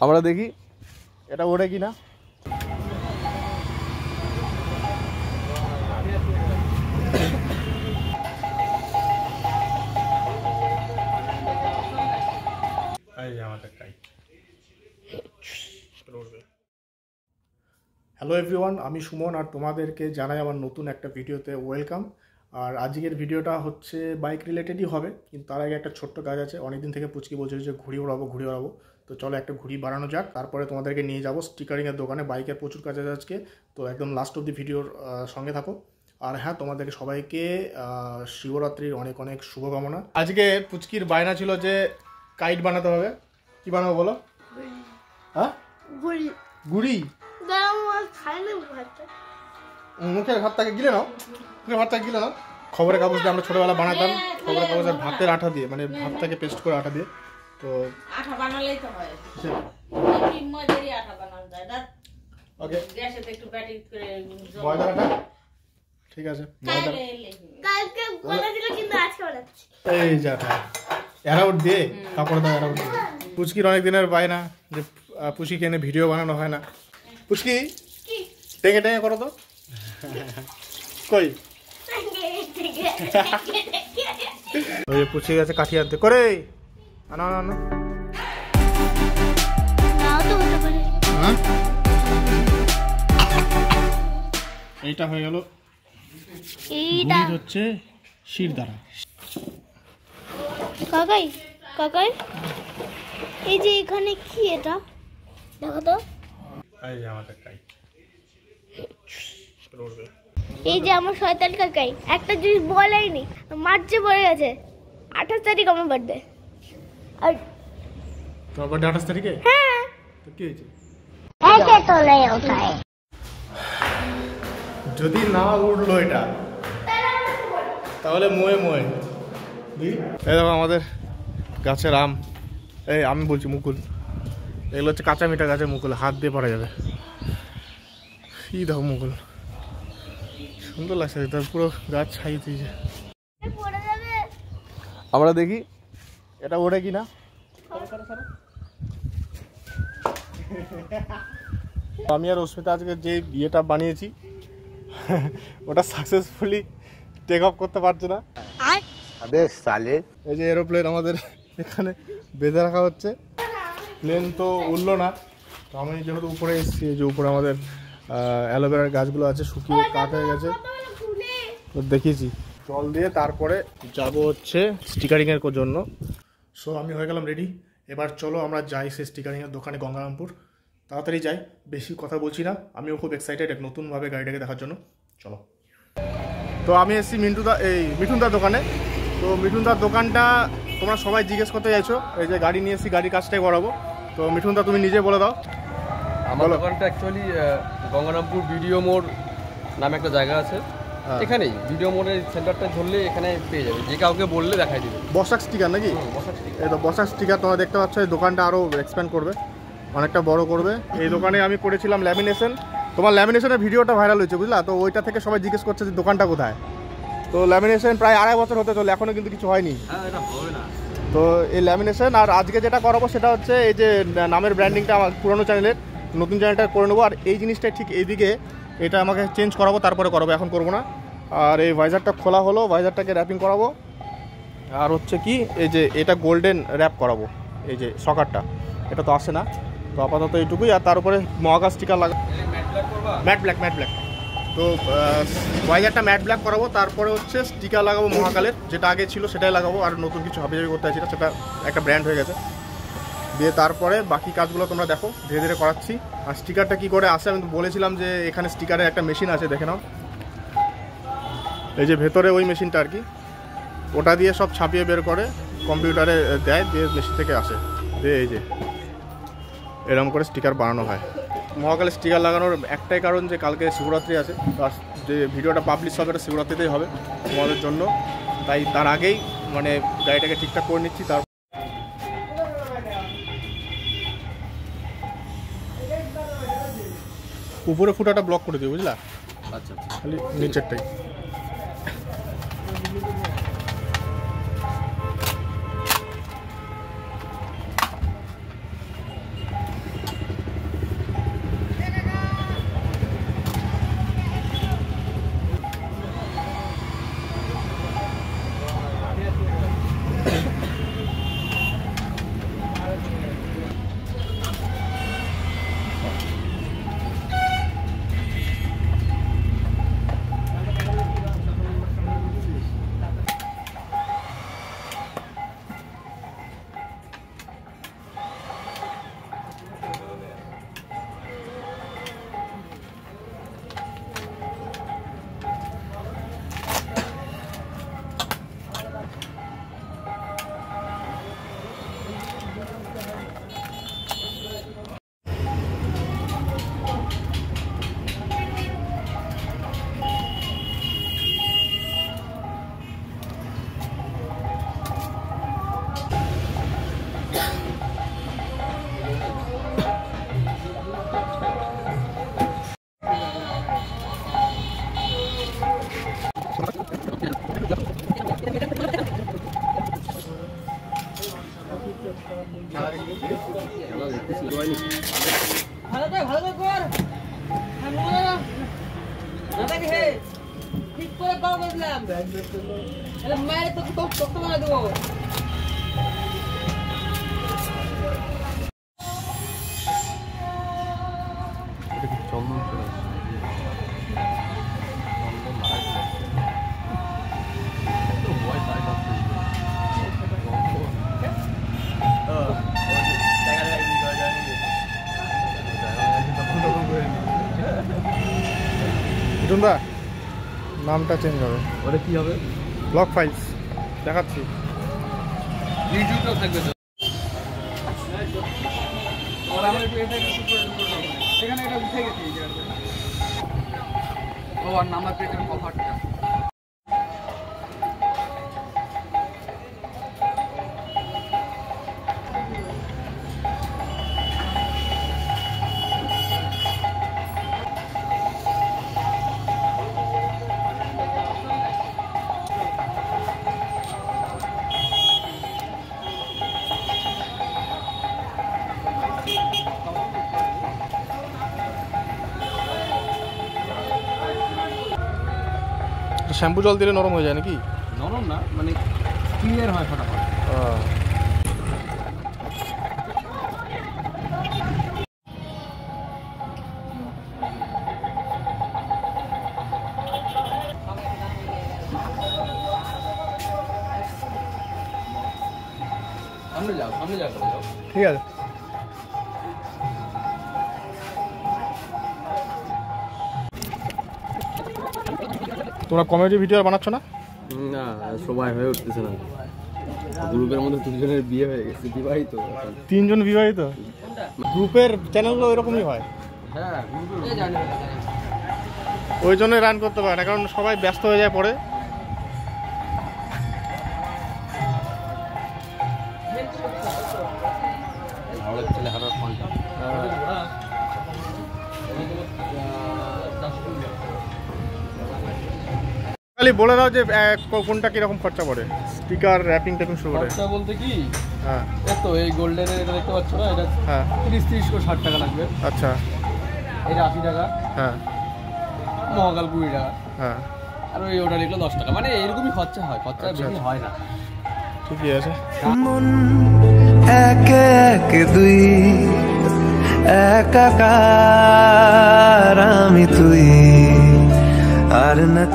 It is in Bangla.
আমরা দেখি এটা ওঠে কিনা। হ্যালো এভরিওয়ান, আমি সুমন আর তোমাদেরকে জানাই আমার নতুন একটা ভিডিওতে ওয়েলকাম। আর আজকের ভিডিওটা হচ্ছে বাইক রিলেটেডই হবে, কিন্তু তার আগে একটা ছোট্ট কাজ আছে। অনেকদিন থেকে পুচকি বলছিল যে ঘুড়ি ওড়াবো, তো চলো একটা ঘুড়ি বানানো যাক। তারপরে তোমাদেরকে নিয়ে যাবো স্টিকারিংয়ের দোকানে। বাইকের প্রচুর কাজ আছে আজকে, তো একদম লাস্ট অব দি ভিডিওর সঙ্গে থাকো। আর হ্যাঁ, তোমাদেরকে সবাইকে শিবরাত্রির অনেক অনেক শুভকামনা। আজকে পুচকির বায়না ছিল যে কাইট বানাতে হবে। কি বানাবো বলো? হ্যাঁ, গুড়ি। মুখের ভাতটাকে গিলে নাও, খবরের কাগজ দিয়ে আমরা ছোটবেলা বানাতাম। খবরের কাগজ আর ভাতের আঠা দিয়ে, মানে ভাতটাকে পেস্ট করে আঠা দিয়ে। তো আঠা বানালেই তো হয়। ময়দারই আঠা বানানো যায়। ওকে, গ্যাসেতে একটু ব্যাটিং করে ময়দার আঠা। ঠিক আছে, ময়দা কালকে বানাছিল কিন্তু আজকে বানাচ্ছি। এই যে আঠা এরাউট দিয়ে কাপড় দাও, এরাউট দিয়ে। পুচকির অনেক দিনের বায়না যে পুচকিকে এনে ভিডিও বানানো হয় না। পুচকি টেঙে টেঙে করো তো। কই ওই পুচকি গেছে কাঠি আনতে, করে আনো আনো আনো। এইটা হয়ে গেল, এইটা হচ্ছে শিরদাঁড়া। কাকাই কাকাই, এই যে এখানে কি এটা দেখো তো। এই যে আমাদের কাই, এই যে আমার শয়তান কাকাই একটা জিনিস বলেইনি, মার্চে পড়ে গেছে। 28 তারিখ আমার বার্থডে। আর তোমার বার্থডে 28 তারিখে? হ্যাঁ। তো কি হয়েছে? একে তোলে ওঠায়। যদি না উঠলো এটা তাহলে মোয়ে মোয়ে। এই দেখো আমাদের গাছের আম, এই আমি বলছি মুকুল। এগুলো হচ্ছে কাঁচা মিঠা গাছের মুকুল, হাত দিয়ে পড়া যাবে। এই দেখো মুকুল, সুন্দর লাগছে, তার পুরো গাছ ছাই দিয়েছে। আমরা দেখি এটা ওঠে কিনা। আমি আর অস্মিতা আজকে যে ইয়েটা বানিয়েছি ওটা সাকসেসফুলি টেক অফ করতে পারছে না। এই যে এরোপ্লেন আমাদের এখানে বেঁধে রাখা হচ্ছে, প্লেন তো উঠলো না। তো আমি যেহেতু উপরে এসেছি, যে উপরে আমাদের অ্যালোভেরার গাছগুলো আছে, শুকিয়ে কাঠ হয়ে গেছে, তো দেখিয়েছি জল দিয়ে। তারপরে যাব হচ্ছে স্টিকারিংয়ের জন্য। সো আমি হয়ে গেলাম রেডি। এবার চলো আমরা যাই সেই স্টিকারিংয়ের দোকানে, গঙ্গারামপুর। তাড়াতাড়ি যাই, বেশি কথা বলছি না। আমিও খুব এক্সাইটেড এক নতুনভাবে গাড়িটাকে দেখার জন্য। চলো। তো আমি এসেছি মিঠুনদার দোকানে। তো মিঠুনদার দোকানটা তোমরা সবাই জিজ্ঞেস করতে চাইছো, এই যে গাড়ি নিয়ে এসেছি, গাড়ির কাজটাই করাবো। তো মিঠুনদা তুমি নিজে বলে দাও। আমার দোকানটা অ্যাকচুয়ালি গঙ্গারামপুর বিডিও মোড় নামে একটা জায়গা আছে, এখানেই ভিডিও মোড়ের সেন্টারটা ধরলে এখানে পেয়ে যাবে, যে কাউকে বললে দেখাই দিবে। বসাক স্টিকার নাকি? এই তো বসাক স্টিকার তোমরা দেখতে পাচ্ছ। এই দোকানটা আরও এক্সপ্যান্ড করবে, অনেকটা বড় করবে। এই দোকানে আমি করেছিলাম ল্যামিনেশন। তোমার ল্যামিনেশনের ভিডিওটা ভাইরাল হয়েছে, বুঝলা? তো ওইটা থেকে সবাই জিজ্ঞেস করছে যে দোকানটা কোথায়। তো ল্যামিনেশন প্রায় 2.5 বছর হতে চলে, এখনও কিন্তু কিছু হয়নি। তো এই ল্যামিনেশন আর আজকে যেটা করাবো সেটা হচ্ছে এই যে নামের ব্র্যান্ডিংটা আমার পুরোনো চ্যানেলের নতুন চ্যানেলটা করে নেবো। আর এই জিনিসটা ঠিক এইদিকে, এটা আমাকে চেঞ্জ করাবো, তারপরে করাবো, এখন করবো না। আর এই ভাইজারটা খোলা হলো, ভাইজারটাকে র্যাপিং করাবো। আর হচ্ছে কি, এই যে এটা গোল্ডেন র্যাপ করাবো, এই যে সকারটা, এটা তো আসে না। তো আপাতত এইটুকুই। আর তার উপরে মহাকাশ স্টিকার লাগা, ম্যাট ব্ল্যাক। তো ভাইজারটা ম্যাট ব্ল্যাক করাবো, তারপরে হচ্ছে স্টিকার লাগাবো মহাকালের, যেটা আগে ছিল সেটাই লাগাবো। আর নতুন কিছু হাবিজাবি করতে চাইছি না, সেটা একটা ব্র্যান্ড হয়ে গেছে। দিয়ে তারপরে বাকি কাজগুলো তোমরা দেখো, ধীরে ধীরে করাচ্ছি। আর স্টিকারটা কী করে আসে আমি তো বলেছিলাম যে এখানে স্টিকারের একটা মেশিন আছে, দেখে নাও। এই যে ভেতরে ওই মেশিনটা আর কি, ওটা দিয়ে সব ছাপিয়ে বের করে কম্পিউটারে দেয়, দিয়ে মেশিন থেকে আসে। দিয়ে এই যে এরকম করে স্টিকার বানানো হয়। মহাকালে স্টিকার লাগানোর একটাই কারণ যে কালকে শিবরাত্রি আছে, যে ভিডিওটা পাবলিশ হবে এটা শিবরাত্রিতেই হবে তোমাদের জন্য। তাই তার আগেই মানে গাড়িটাকে ঠিকঠাক করে নিচ্ছি। তার উপরে ফুটাটা ব্লক করে দিও, বুঝলা? আচ্ছা, খালি নিচেরটাই। জুন্দা নামটা চেঞ্জ হবে। ওটা কি হবে? ব্লক ফাইলস দেখাচ্ছি। ইউটিউবটা থাকবে তো। এখানে এটা উঠে গেছে এই জায়গাতে। ও আর নাম্বার প্লেটের কভারটা। শ্যাম্পু জল দিলে নরম হয়ে যায় নাকি? নরম না, মানে ক্লিয়ার হয় ফটাফট। সামনে যাও, সামনে যাও, যাও। ঠিক আছে। তোমরা কমেডি ভিডিও বানাচ্ছ না? না, সময় হয়ে উঠতেছে না। গ্রুপের মধ্যে 3 জনের বিয়ে হয়ে গেছে, বিবাহিত। 3 জন বিবাহিত? গ্রুপের চ্যানেলগুলো এরকমই হয়। হ্যাঁ, জানি। ওই জন্যই রান করতে পারে না, কারণ সবাই ব্যস্ত হয়ে যায় পরে। খালি বলে দাও যে কোনটা কিরকম খরচা পড়ে, স্পিকার র্যাপিং ট্যাপিং শুরু করে। খরচা বলতে কি, হ্যাঁ তো এই গোল্ডেনের এটা দেখতে পাচ্ছ না, এটা হ্যাঁ 30 করে 60 টাকা লাগবে। আচ্ছা, এটা 80 টাকা। হ্যাঁ মহাকাল 20 টাকা। হ্যাঁ আর ওই ওটা লিখলো 10 টাকা, মানে এরকমই খরচা হয়, খরচা বেশি হয় না। ঠিকই আছে। মন একে একে দুই একাকার আমি তুই আর না